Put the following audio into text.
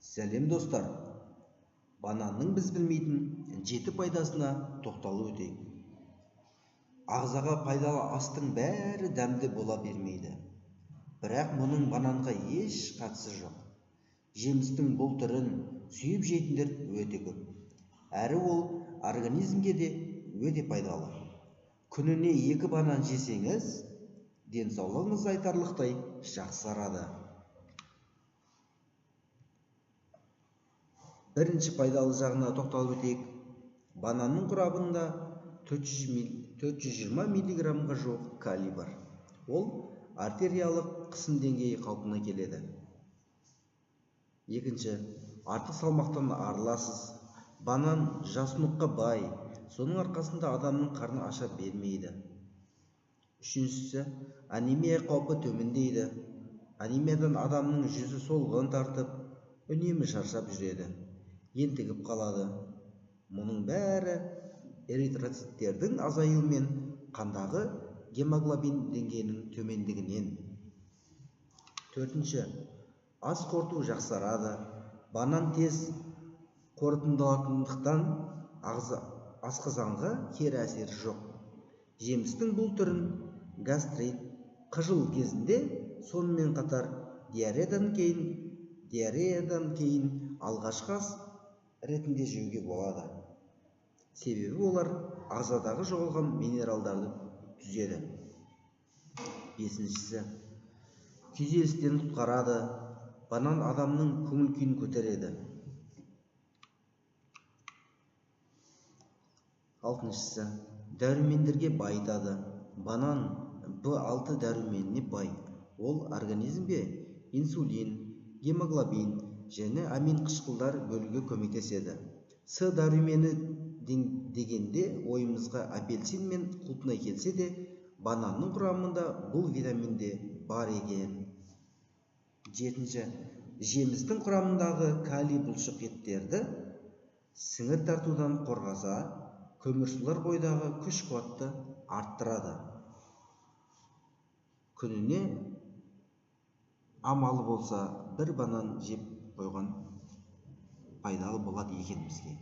Сәлем достар, бананның біз білмейтін 7 пайдасына тоқталып өтейік. Ағзаға пайдалы астың бәрі дәмді бола бермейді. Бірақ мұның бананға еш қатысы жоқ. Жемістің бұл түрін сүйіп жейтіндер өте көп. Әрі ол организмге де өте пайдалы. Күніне 2 банан жесеңіз, денсаулығыңыз айтарлықтай жақсарады. Бірінші пайдалы жағына тоқталып өтейік. Бананның құрамында 420 миллиграммға жоқ калий бар. Ол артериялық қысым деңгейі қалпына келеді. Екінші, артық салмақтан арыласыз. Банан жасұныққа бай, соның арқасында адамның қарны аша бермейді. Үшіншісі, анемия қаупі төмендейді. Анемиядан адамның жүзі солғын тартып, үнемі шаршап жүреді, ентігіп қалады. Мұның бәрі эритроциттердің азаюы мен қандағы гемоглобин деңгейінің төмендігінен. Төртінші, ас қорыту жақсарады. Банан тез қорытындалатындықтан асқазанға кері әсері жоқ. Жемістің бұл түрін гастрит, қыжыл кезінде, сонымен қатар диареядан кейін алғашқы ас ретінде жеуге болады. Себебі олар ағзадағы жоғалған минералдарды түзеді. Бесіншісі, күйзелістен құтқарады. Банан адамның көңіл күйін көтереді. Алтыншысы, дәрумендерге байытады. Банан B6 дәруменіне бай. Ол организмге инсулин, гемоглобин және амин қышқылдар бөлуге көмектеседі. С дәрумені дегенде ойымызға апельсин мен құлпынай келсе де, бананның құрамында бұл витаминде бар екен. Жетінші, жемістің құрамындағы калий бұлшық еттерді сіңір тартудан қорғаса, көмірсулар бойдағы күш-қуатты арттырады. Күніне амалы болса 1 банан жеп қойған пайдалы болады екен бізге.